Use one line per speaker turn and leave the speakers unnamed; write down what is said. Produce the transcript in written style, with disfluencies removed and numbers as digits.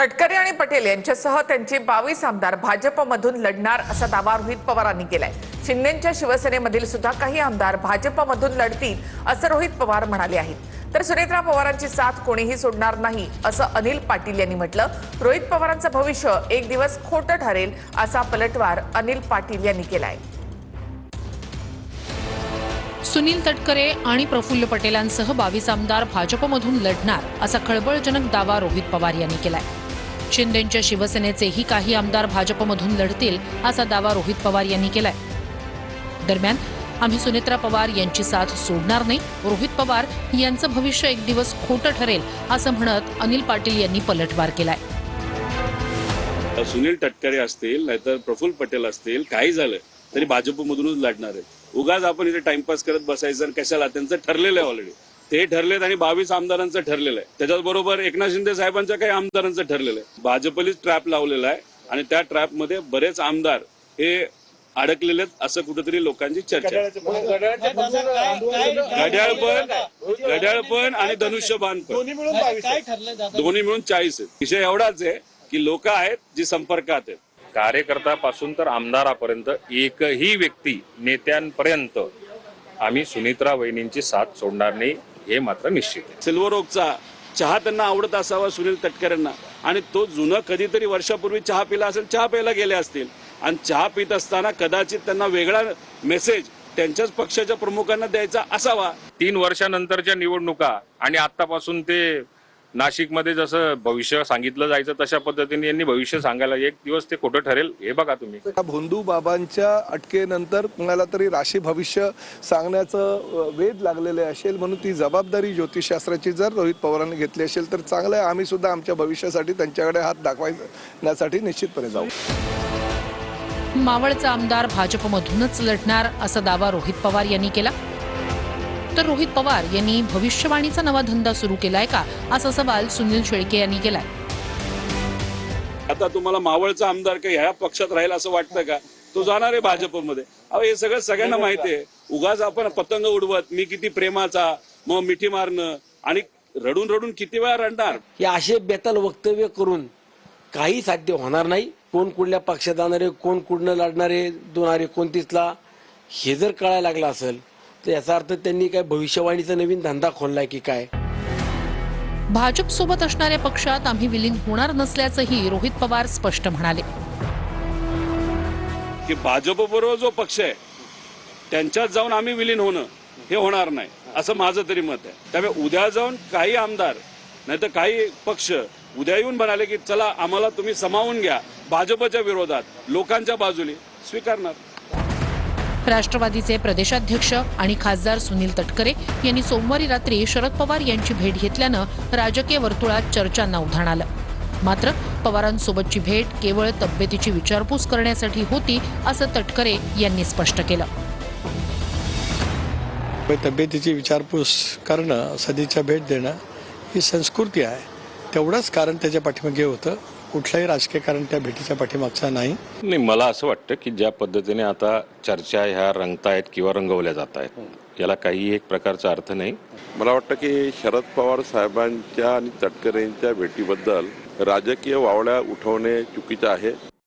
तटकरे आणि पटेल यांच्यासह त्यांचे 22 आमदार भाजपमधून लढणार असा दावा रोहित पवारांनी केलाय। शिंदेच्या शिवसेनेमधील सुद्धा काही आमदार भाजपमधून लढतील असं रोहित पवार म्हणाले आहेत। तर सुनेत्रा पवारांची साथ कोणीही सोडणार नाही असं अनिल पाटील यांनी म्हटलं। रोहित पवारांचं भविष्य एक दिवस खोटं ठरेल असा पलटवार अनिल पाटील यांनी केलाय।
सुनील तटकरे आणि प्रफुल्ल पटेलांसह 22 आमदार भाजपमधून लढणार असा खळबळजनक दावा रोहित पवार यांनी केलाय। शिंदेच्या शिवसेनेचेही काही आमदार भाजपमधून लढतील असा दावा रोहित पवार यांनी केलाय। दरम्यान आम्ही सुनेत्रा पवार यांची साथ सोडणार नाही, रोहित पवार यांचं भविष्य एक दिवस खोटं ठरेल असं म्हणत अनिल पाटील यांनी पलटवार केलाय।
सुनील तटकरे असतील नाहीतर प्रफुल्ल पटेल असतील, काही झालं तरी भाजपमधूनच लढणार आहेत। उगाच आपण इथे टाइमपास करत बसायचं कशाला? त्यांचं ठरलेलं आहे ऑलरेडी, ते ठरलेत आणि 22 आमदारांचं ठरलेलं आहे। त्याच्याबरोबर एकनाथ शिंदे साहेबांच्या काही आमदारांचं ठरलेलं आहे। भाजपलीच ट्रॅप लावलेला आहे आणि त्या ट्रॅपमध्ये बरेच आमदार हे अडकलेले आहेत असं कुठेतरी लोकांची चर्चा आहे। घड्याळ पण आणि धनुष्यबाण पण दोन्ही मिळून 40 आहेत। विषय एवढाच आहे की लोक आहेत जी संपर्कात आहेत।
कार्यकर्त्यापासून तर आमदारापर्यंत एकही व्यक्ती नेत्यांपर्यंत आम्ही सुनेत्रा वहिनींची साथ सोडणार नाही, हे मात्र निश्चित आहे।
सिल्वर ओकचा चहा त्यांना आवडत असावा सुनील तटकरेंना, आणि तो जुनं कधीतरी वर्षापूर्वी चहा पिला असेल, चहा प्यायला गेले असतील आणि चहा पित असताना कदाचित त्यांना वेगळा मेसेज त्यांच्याच पक्षाच्या प्रमुखांना द्यायचा असावा।
3 वर्षानंतरच्या निवडणुका आणि आतापासून ते नाशिकमध्ये जसं भविष्य सांगितलं जायचं तशा पद्धतीने यांनी भविष्य सांगायला एक दिवस ते खोटं ठरेल हे बघा तुम्ही।
भोंदू बाबांच्या अटकेनंतर कुणाला तरी राशी भविष्य सांगण्याचं वेध लागलेले असेल, म्हणून ती जबाबदारी ज्योतिषशास्त्राची जर रोहित पवारांनी घेतली असेल तर चांगलं आहे। आम्ही सुद्धा आमच्या भविष्यासाठी त्यांच्याकडे हात दाखवण्यासाठी निश्चितपणे जाऊ।
मावळचा आमदार भाजपमधूनच लढणार असा दावा रोहित पवार यांनी केला। तर रोहित पवार यांनी भविष्यवाणीचा नवा धंदा सुरू केलाय का असा सवाल सुनील शेळके यांनी केलाय।
आता तुम्हाला मावळचा आमदार काही ह्या पक्षात राहील असं वाटतं का? तो जाणार आहे भाजपमध्ये। अहो हे सगळं सगळ्यांना माहिती आहे। उगाच आपण पतंग उडवत मी किती प्रेमाचा, मग मिठी मारणं आणि रडून रडून किती वेळा रडणार?
हे असे बेताल वक्तव्य करून काही साध्य होणार नाही। कोण कुठल्या पक्षात जाणारे, कोण कुठनं लढणारे, 2029ला हे जर कळायला लागलं असेल तर याचा अर्थ त्यांनी काय भविष्यवाणीचा नवीन धंदा खोललाय की काय?
भाजप सोबत असणाऱ्या पक्षात आम्ही विलीन होणार नसल्याचंही रोहित पवार स्पष्ट म्हणाले
की भाजपबरोबर जो पक्ष आहे त्यांच्यात जाऊन आम्ही विलीन होणं हे होणार नाही असं माझं तरी मत आहे। त्यामुळे उद्या जाऊन काही आमदार नाहीतर काही पक्ष उद्या येऊन म्हणाले की चला आम्हाला तुम्ही सामावून घ्या भाजपच्या विरोधात, लोकांच्या बाजूने, स्वीकारणार।
राष्ट्रवादीचे प्रदेशाध्यक्ष आणि खासदार सुनील तटकरे यांनी सोमवारी रात्री शरद पवार यांची भेट घेतल्यानं राजकीय वर्तुळात चर्चांना उधाण आलं। मात्र पवारांसोबतची भेट केवळ तब्येतीची विचारपूस करण्यासाठी होती असं तटकरे यांनी स्पष्ट केलं।
तब्येतीची विचारपूस करणं, सदिच्छा भेट देणं ही संस्कृती आहे, तेवढंच कारण त्याच्या पाठीमागे होतं। कुठलंही राजकीय कारण त्या भेटीच्या पाठीमागचा नाही।
मला असं वाटतं की ज्या पद्धतीने आता चर्चा ह्या रंगतायत किंवा रंगवल्या जात आहेत याला काही एक प्रकारचा अर्थ नाही।
मला वाटतं की शरद पवार साहेबांच्या आणि तटकरेंच्या भेटीबद्दल राजकीय वावड्या उठवणे चुकीचं आहे।